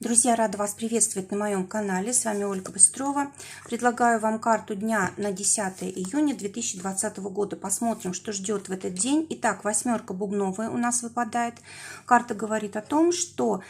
Друзья, рада вас приветствовать на моем канале. С вами Ольга Быстрова. Предлагаю вам карту дня на 10 июня 2020 года. Посмотрим, что ждет в этот день. Итак, восьмерка бубновая у нас выпадает. Карта говорит о том, что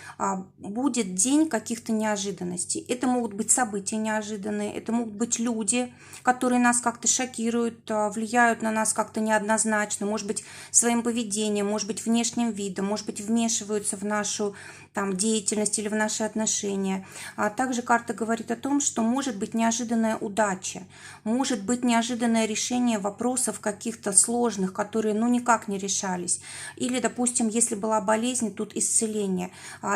будет день каких-то неожиданностей. Это могут быть события неожиданные, это могут быть люди, которые нас как-то шокируют, влияют на нас как-то неоднозначно, может быть, своим поведением, может быть, внешним видом, может быть, вмешиваются в нашу деятельность или в наши отношения. А также карта говорит о том, что может быть неожиданная удача, может быть неожиданное решение вопросов каких-то сложных, которые никак не решались. Или, допустим, если была болезнь, тут исцеление.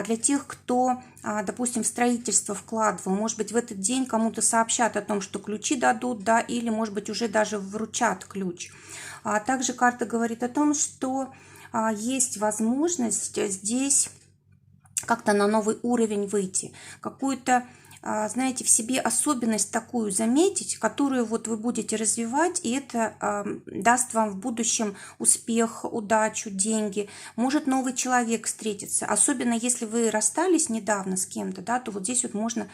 Для тех, кто, допустим, в строительство вкладывал, может быть, в этот день кому-то сообщат о том, что ключи дадут, да, или, может быть, уже даже вручат ключ. Также карта говорит о том, что есть возможность здесь как-то на новый уровень выйти, какую-то, знаете, в себе особенность такую заметить, которую вот вы будете развивать, и это даст вам в будущем успех, удачу, деньги. Может новый человек встретиться, особенно если вы расстались недавно с кем-то, да, то вот здесь вот можно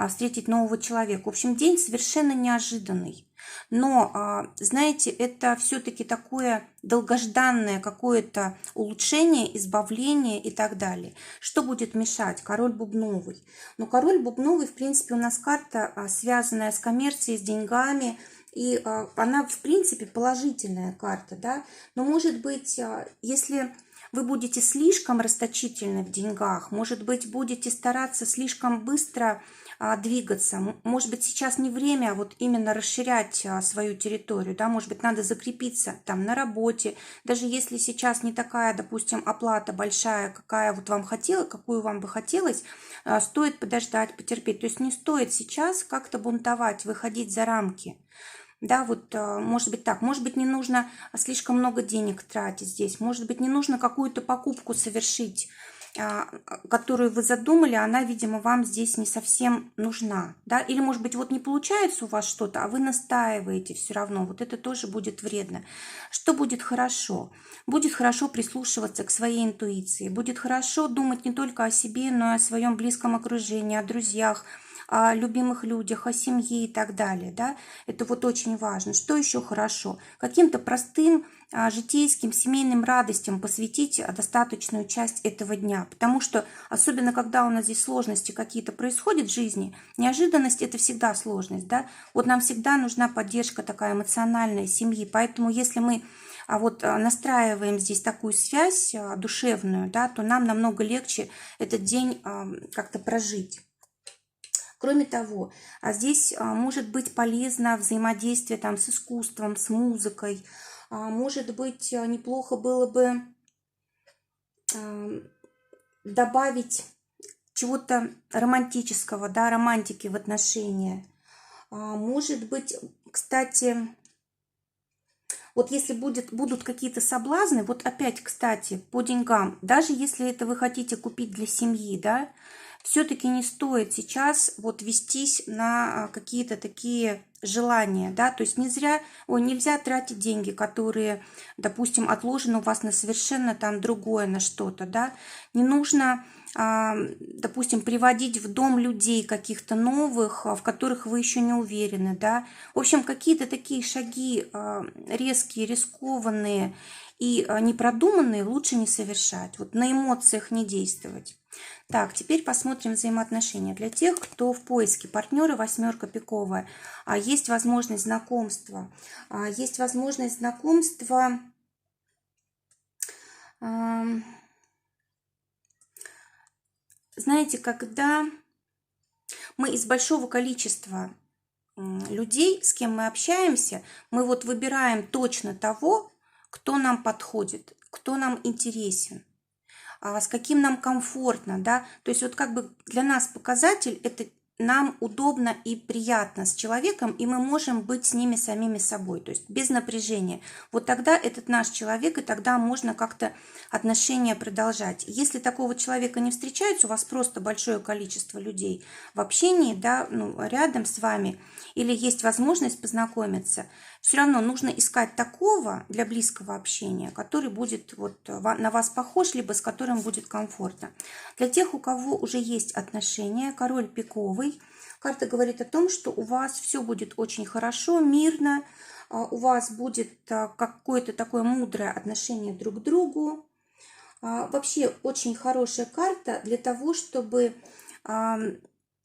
встретить нового человека. В общем, день совершенно неожиданный. Но, знаете, это все-таки такое долгожданное какое-то улучшение, избавление и так далее. Что будет мешать? Король бубновый. Но король бубновый, в принципе, у нас карта, связанная с коммерцией, с деньгами, и она, в принципе, положительная карта, да. Но, может быть, если вы будете слишком расточительны в деньгах, может быть, будете стараться слишком быстро двигаться. Может быть, сейчас не время вот именно расширять свою территорию, да, может быть, надо закрепиться там на работе, даже если сейчас не такая, допустим, оплата большая, какая вот вам хотела, какую вам бы хотелось, стоит подождать, потерпеть. То есть не стоит сейчас как-то бунтовать, выходить за рамки. Да, вот может быть так, может быть не нужно слишком много денег тратить здесь, может быть не нужно какую-то покупку совершить, которую вы задумали, она, видимо, вам здесь не совсем нужна, да, или, может быть, вот не получается у вас что-то, а вы настаиваете все равно, вот это тоже будет вредно. Что будет хорошо? Будет хорошо прислушиваться к своей интуиции, будет хорошо думать не только о себе, но и о своем близком окружении, о друзьях, о любимых людях, о семье и так далее, да, это вот очень важно. Что еще хорошо? Каким-то простым житейским, семейным радостям посвятить достаточную часть этого дня, потому что, особенно когда у нас здесь сложности какие-то происходят в жизни, неожиданность – это всегда сложность, да, вот нам всегда нужна поддержка такая эмоциональная семьи, поэтому если мы настраиваем здесь такую связь душевную, да, то нам намного легче этот день как-то прожить. Кроме того, здесь может быть полезно взаимодействие с искусством, с музыкой. Может быть, неплохо было бы добавить чего-то романтического, да, романтики в отношения. Может быть, кстати, вот если будут какие-то соблазны, вот опять, кстати, по деньгам, даже если это вы хотите купить для семьи, да, все-таки не стоит сейчас вот вестись на какие-то такие желания, да, то есть нельзя тратить деньги, которые, допустим, отложены у вас на совершенно другое, на что-то, да, не нужно, допустим, приводить в дом людей каких-то новых, в которых вы еще не уверены, да, в общем, какие-то такие шаги резкие, рискованные и непродуманные лучше не совершать, вот на эмоциях не действовать. Так, теперь посмотрим взаимоотношения. Для тех, кто в поиске партнера, восьмерка пиковая, есть возможность знакомства. Есть возможность знакомства, знаете, когда мы из большого количества людей, с кем мы общаемся, мы вот выбираем точно того, кто нам подходит, кто нам интересен, с каким нам комфортно, да, то есть вот как бы для нас показатель – это нам удобно и приятно с человеком, и мы можем быть с ними самими собой, то есть без напряжения. Вот тогда этот наш человек, и тогда можно как-то отношения продолжать. Если такого человека не встречается, у вас просто большое количество людей в общении, да, рядом с вами, или есть возможность познакомиться, все равно нужно искать такого для близкого общения, который будет вот на вас похож, либо с которым будет комфортно. Для тех, у кого уже есть отношения, король пиковый, карта говорит о том, что у вас все будет очень хорошо, мирно, у вас будет какое-то такое мудрое отношение друг к другу. Вообще очень хорошая карта для того, чтобы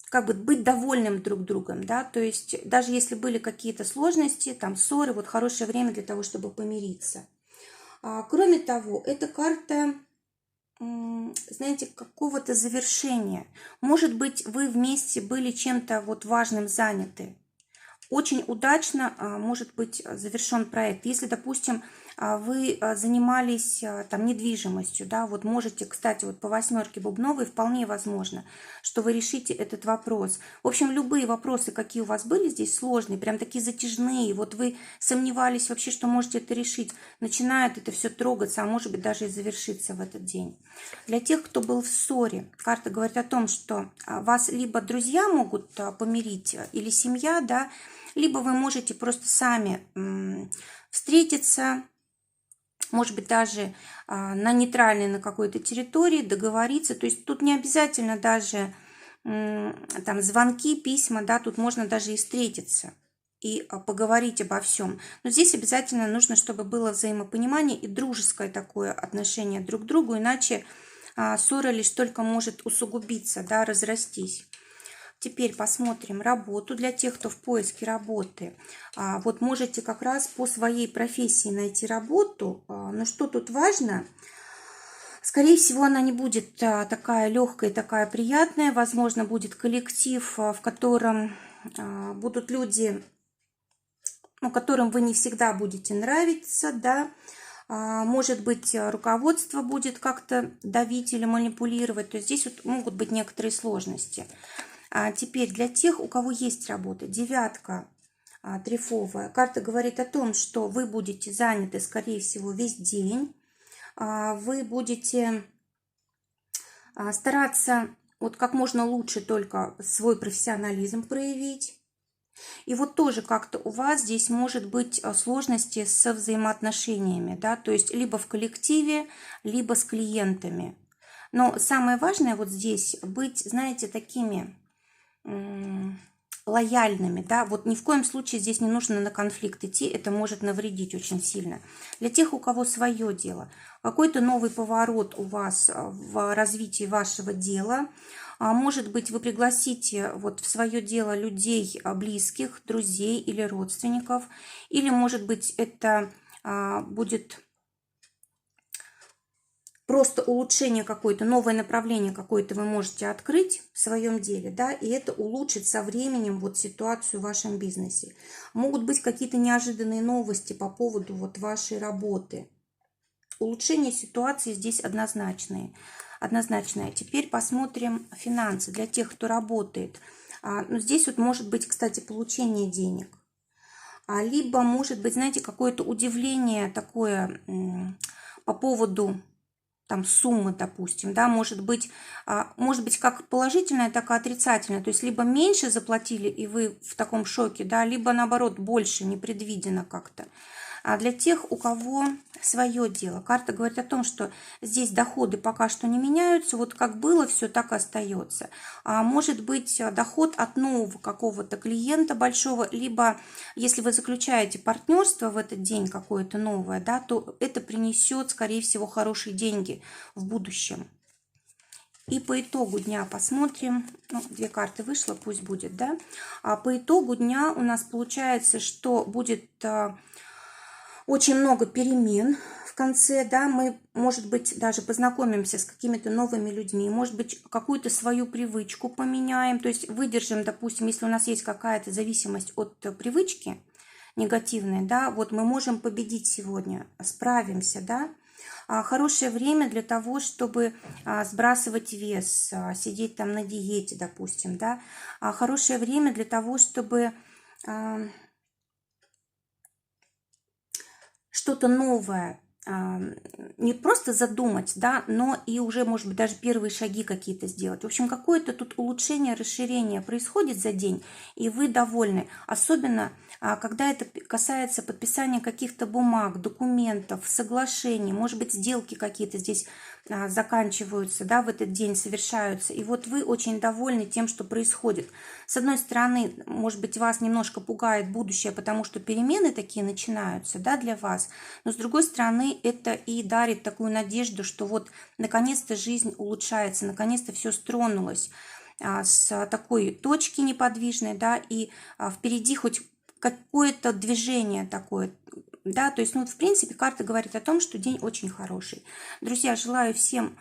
как бы быть довольным друг другом, да, то есть даже если были какие-то сложности, там ссоры, вот хорошее время для того, чтобы помириться. Кроме того, эта карта, знаете, какого-то завершения. Может быть, вы вместе были чем-то вот важным заняты. Очень удачно может быть завершен проект. Если, допустим, вы занимались там недвижимостью, да, вот можете, кстати, вот по восьмерке бубновой вполне возможно, что вы решите этот вопрос. В общем, любые вопросы, какие у вас были здесь сложные, прям такие затяжные, вот вы сомневались вообще, что можете это решить, начинает это все трогаться, а может быть даже и завершиться в этот день. Для тех, кто был в ссоре, карта говорит о том, что вас либо друзья могут помирить, или семья, да, либо вы можете просто сами встретиться, может быть, даже на нейтральной на какой-то территории, договориться. То есть тут не обязательно даже там звонки, письма, да, тут можно даже и встретиться и поговорить обо всем. Но здесь обязательно нужно, чтобы было взаимопонимание и дружеское такое отношение друг к другу, иначе ссора лишь только может усугубиться, да, разрастись. Теперь посмотрим работу для тех, кто в поиске работы. Вот можете как раз по своей профессии найти работу. Но что тут важно? Скорее всего, она не будет такая легкая, такая приятная. Возможно, будет коллектив, в котором будут люди, ну, которым вы не всегда будете нравиться, да. Может быть, руководство будет как-то давить или манипулировать. То есть здесь вот могут быть некоторые сложности. Теперь для тех, у кого есть работа, девятка трефовая. Карта говорит о том, что вы будете заняты, скорее всего, весь день. Вы будете стараться вот как можно лучше только свой профессионализм проявить. И вот тоже как-то у вас здесь может быть сложности со взаимоотношениями, да, то есть либо в коллективе, либо с клиентами. Но самое важное вот здесь быть, знаете, такими лояльными, да, вот ни в коем случае здесь не нужно на конфликт идти, это может навредить очень сильно. Для тех, у кого свое дело, какой-то новый поворот у вас в развитии вашего дела, может быть, вы пригласите вот в свое дело людей близких, друзей или родственников, или, может быть, это будет просто улучшение какое-то, новое направление какое-то вы можете открыть в своем деле, да, и это улучшит со временем вот ситуацию в вашем бизнесе. Могут быть какие-то неожиданные новости по поводу вот вашей работы. Улучшение ситуации здесь однозначное. Теперь посмотрим финансы для тех, кто работает. Ну, здесь вот может быть, кстати, получение денег. Либо может быть, знаете, какое-то удивление такое по поводу там суммы, допустим, да, может быть как положительная, так и отрицательная, то есть либо меньше заплатили, и вы в таком шоке, да, либо наоборот больше, непредвиденно как-то. А для тех, у кого свое дело, карта говорит о том, что здесь доходы пока что не меняются, вот как было, все так и остается. Может быть доход от нового какого-то клиента большого, либо если вы заключаете партнерство в этот день какое-то новое, да, то это принесет, скорее всего, хорошие деньги в будущем. И по итогу дня посмотрим. Ну, 2 карты вышло, пусть будет, да. По итогу дня у нас получается, что будет очень много перемен в конце, да, мы, может быть, даже познакомимся с какими-то новыми людьми, может быть, какую-то свою привычку поменяем, то есть выдержим, допустим, если у нас есть какая-то зависимость от привычки негативной, да, вот мы можем победить сегодня, справимся, да. Хорошее время для того, чтобы сбрасывать вес, сидеть там на диете, допустим, да. Хорошее время для того, чтобы что-то новое не просто задумать, да, но и уже, может быть, даже первые шаги какие-то сделать. В общем, какое-то тут улучшение, расширение происходит за день, и вы довольны. Особенно, когда это касается подписания каких-то бумаг, документов, соглашений, может быть, сделки какие-то здесь заканчиваются, да, в этот день совершаются. И вот вы очень довольны тем, что происходит. С одной стороны, может быть, вас немножко пугает будущее, потому что перемены такие начинаются, да, для вас. Но с другой стороны, это и дарит такую надежду, что вот наконец-то жизнь улучшается, наконец-то все стронулось с такой точки неподвижной, да, и впереди хоть какое-то движение такое, да, то есть, ну, вот, в принципе, карта говорит о том, что день очень хороший. Друзья, желаю всем,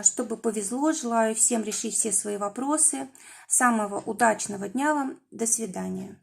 чтобы повезло, желаю всем решить все свои вопросы. Самого удачного дня вам, до свидания.